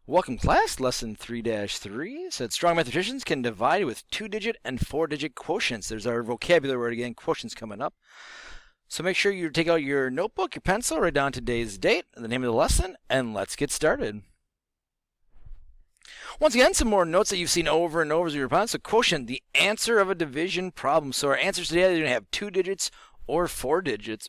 Welcome class, lesson 3-3 said strong mathematicians can divide with 2-digit and 4-digit quotients. There's our vocabulary word again, quotients coming up. So make sure you take out your notebook, your pencil, write down today's date, and the name of the lesson, and let's get started. Once again, some more notes that you've seen over and over as your response. So quotient, the answer of a division problem. So our answers today are going to have 2 digits or 4 digits,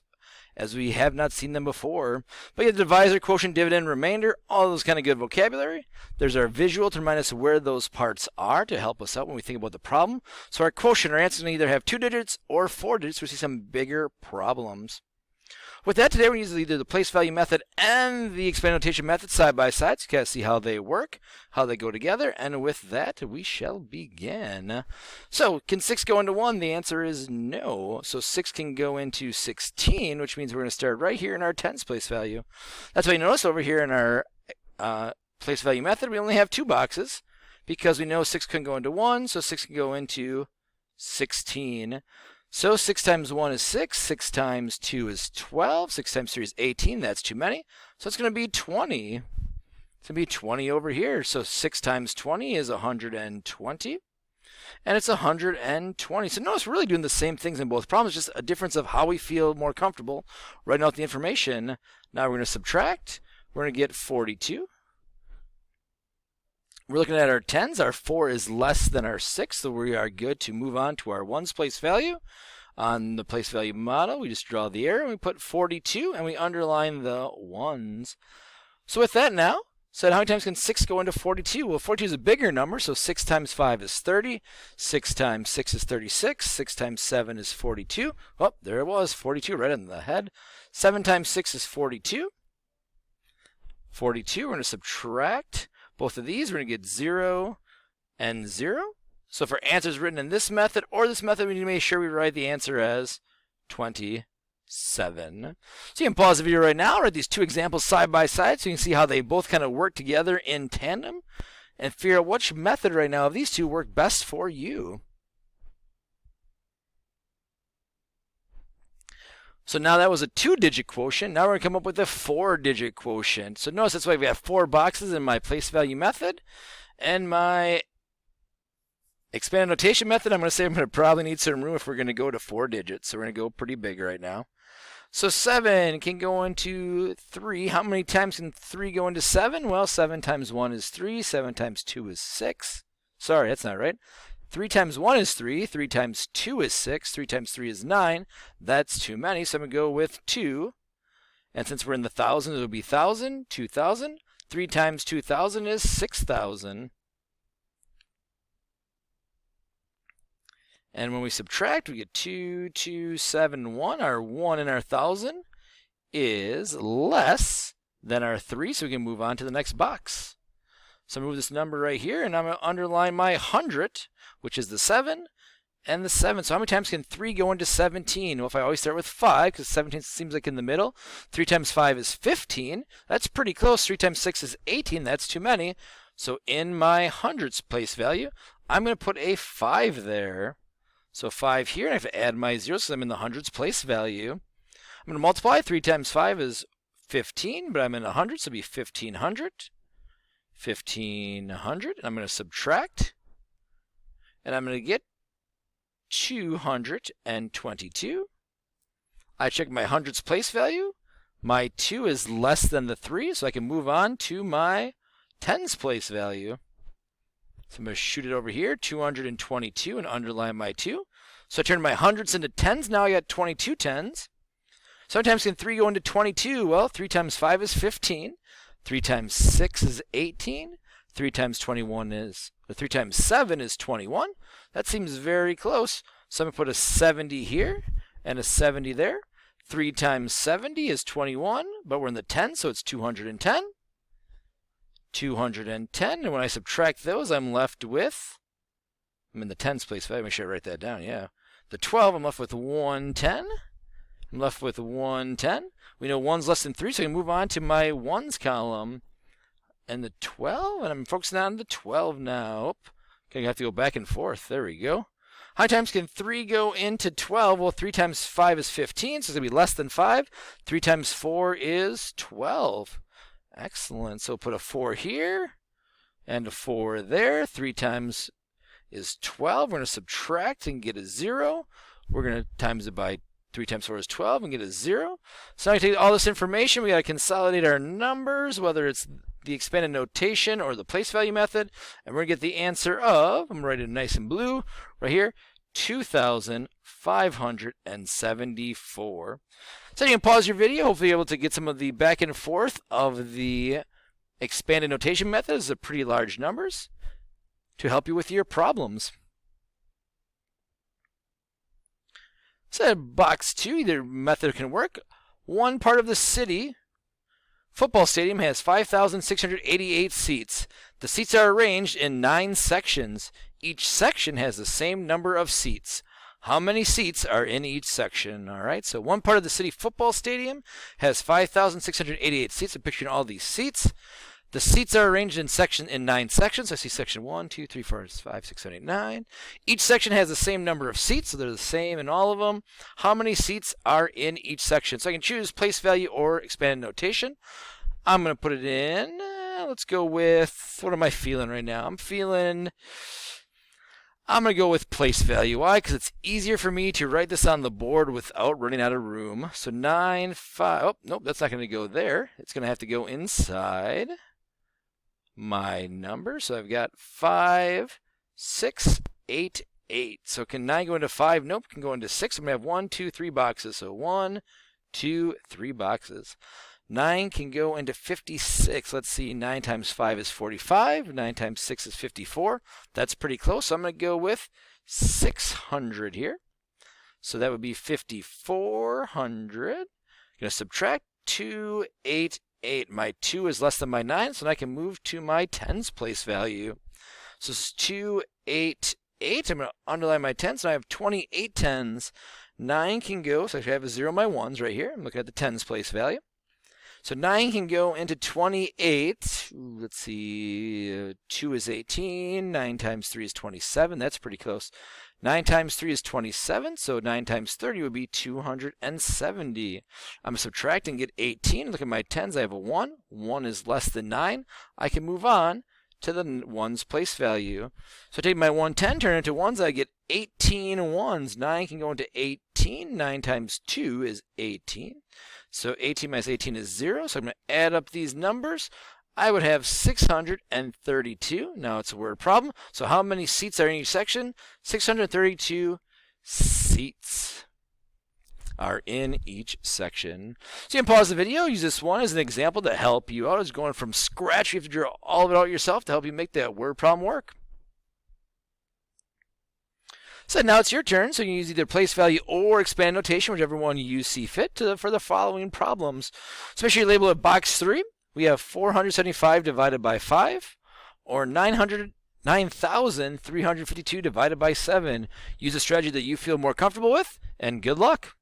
as we have not seen them before. But you have the divisor, quotient, dividend, remainder, all those kind of good vocabulary. There's our visual to remind us where those parts are to help us out when we think about the problem. So our quotient, our answer is going to either have 2 digits or 4 digits. We see some bigger problems. With that, today we're going to use either the place value method and the expanded notation method side by side, so you can see how they work, how they go together, and with that, we shall begin. So, can 6 go into 1? The answer is no. So 6 can go into 16, which means we're going to start right here in our tens place value. That's why you notice over here in our place value method, we only have 2 boxes, because we know 6 can go into 1, so 6 can go into 16. So 6 times 1 is 6, 6 times 2 is 12, 6 times 3 is 18, that's too many. So it's going to be 20. It's going to be 20 over here. So 6 times 20 is 120, and it's 120. So notice we're really doing the same things in both problems, just a difference of how we feel more comfortable writing out the information. Now we're going to subtract. We're going to get 42. We're looking at our tens. Our 4 is less than our 6, so we are good to move on to our ones place value. On the place value model, we just draw the arrow, and we put 42, and we underline the ones. So with that now, so how many times can 6 go into 42? Well, 42 is a bigger number, so 6 times 5 is 30. 6 times 6 is 36. 6 times 7 is 42. Oh, there it was, 42 right in the head. 7 times 6 is 42. 42, we're going to subtract both of these. We're going to get 0 and 0. So for answers written in this method or this method, we need to make sure we write the answer as 27. So you can pause the video right now, write these 2 examples side by side so you can see how they both kind of work together in tandem and figure out which method right now of these 2 work best for you. So now that was a 2-digit quotient. Now we're going to come up with a 4-digit quotient. So notice that's why we have 4 boxes in my place value method. And my expanded notation method, I'm going to say I'm going to probably need some room if we're going to go to 4 digits. So we're going to go pretty big right now. So 7 can go into 3. How many times can 3 go into 7? Well, 7 times 1 is 3. 7 times 2 is 6. Sorry, that's not right. 3 times 1 is 3, 3 times 2 is 6, 3 times 3 is 9. That's too many, so I'm going to go with 2. And since we're in the thousands, it'll be 1,000, 2,000. 3 times 2,000 is 6,000. And when we subtract, we get 2, 2, 7, 1. Our 1 in our 1,000 is less than our 3, so we can move on to the next box. So move this number right here, and I'm going to underline my 100, which is the 7 and the 7. So how many times can 3 go into 17? Well, if I always start with 5, because 17 seems like in the middle, 3 times 5 is 15. That's pretty close. 3 times 6 is 18. That's too many. So in my hundreds place value, I'm going to put a 5 there. So 5 here, and I have to add my 0 so I'm in the hundreds place value. I'm going to multiply. 3 times 5 is 15, but I'm in the hundreds, so it'll be 1,500. 1,500, and I'm going to subtract, and I'm going to get 222. I check my hundreds place value. My 2 is less than the 3, so I can move on to my tens place value. So I'm going to shoot it over here, 222, and underline my 2. So I turn my hundreds into tens. Now I got 22 tens. Sometimes can 3 go into 22? Well, 3 times 5 is 15. 3 times 6 is 18. 3 times 21 is, or 3 times 7 is 21. That seems very close. So I'm going to put a 70 here and a 70 there. 3 times 70 is 21, but we're in the 10, so it's 210. 210, and when I subtract those, I'm left with, I'm in the tens place value. Make sure I write that down, yeah. The 12, I'm left with 110. I'm left with 110. We know 1's less than 3, so I can move on to my ones column. And the 12, and I'm focusing on the 12 now. Okay, I have to go back and forth. There we go. How many times can 3 go into 12? Well, 3 times 5 is 15, so it's going to be less than 5. 3 times 4 is 12. Excellent. So put a 4 here and a 4 there. 3 times is 12. We're going to subtract and get a 0. We're going to times it by 3 times 4 is 12 and get a 0. So now we take all this information. We got to consolidate our numbers, whether it's the expanded notation or the place value method. And we're going to get the answer of, I'm going to write it nice and blue right here, 2,574. So you can pause your video, hopefully able to get some of the back and forth of the expanded notation method. Those are pretty large numbers to help you with your problems. So box 2, either method can work. One part of the city football stadium has 5,688 seats. The seats are arranged in 9 sections. Each section has the same number of seats. How many seats are in each section? All right, so one part of the city football stadium has 5,688 seats. I'm picturing all these seats. The seats are arranged in 9 sections. I see section 1, 2, 3, 4, 5, 6, 7, 8, 9. Each section has the same number of seats, so they're the same in all of them. How many seats are in each section? So I can choose place value or expanded notation. I'm going to put it in. Let's go with, what am I feeling right now? I'm going to go with place value. Why? Because it's easier for me to write this on the board without running out of room. So 9, 5, oh, nope, that's not going to go there. It's going to have to go inside my number. So I've got 5, 6, 8, 8. So can 9 go into 5? Nope, can go into 6. I'm going to have 1, 2, 3 boxes. So 1, 2, 3 boxes. 9 can go into 56. Let's see, 9 times 5 is 45. 9 times 6 is 54. That's pretty close. So I'm going to go with 600 here. So that would be 5,400. I'm going to subtract 288. My 2 is less than my 9, so I can move to my tens place value. So it's 288. I'm going to underline my tens, so I have 28 tens. 9 can go, so I have a 0 in my ones right here. I'm looking at the tens place value. So 9 can go into 28. Let's see, 2 is 18. 9 times 3 is 27. That's pretty close. 9 times 3 is 27, so 9 times 30 would be 270. I'm subtracting, get 18. Look at my tens. I have a 1. 1 is less than 9. I can move on to the ones place value. So I take my 110, turn it into ones. I get 18 ones. 9 can go into 18. 9 times 2 is 18. So 18 minus 18 is 0. So I'm going to add up these numbers. I would have 632. Now it's a word problem. So how many seats are in each section? 632 seats are in each section. So you can pause the video, use this one as an example to help you out. It's going from scratch. You have to draw all of it out yourself to help you make that word problem work. So now it's your turn. So you can use either place value or expand notation, whichever one you see fit for the following problems. So make sure you label it box 3. We have 475 divided by 5, or 9,352 divided by 7. Use a strategy that you feel more comfortable with, and good luck.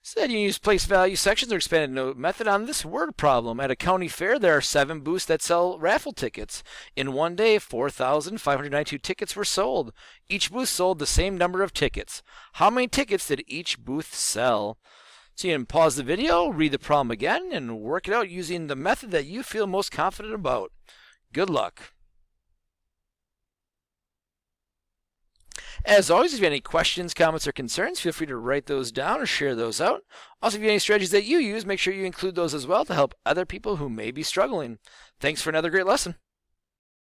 So then you use place value sections or expanded note method on this word problem. At a county fair, there are 7 booths that sell raffle tickets. In one day, 4,592 tickets were sold. Each booth sold the same number of tickets. How many tickets did each booth sell? So you can pause the video, read the problem again, and work it out using the method that you feel most confident about. Good luck. As always, if you have any questions, comments, or concerns, feel free to write those down or share those out. Also, if you have any strategies that you use, make sure you include those as well to help other people who may be struggling. Thanks for another great lesson.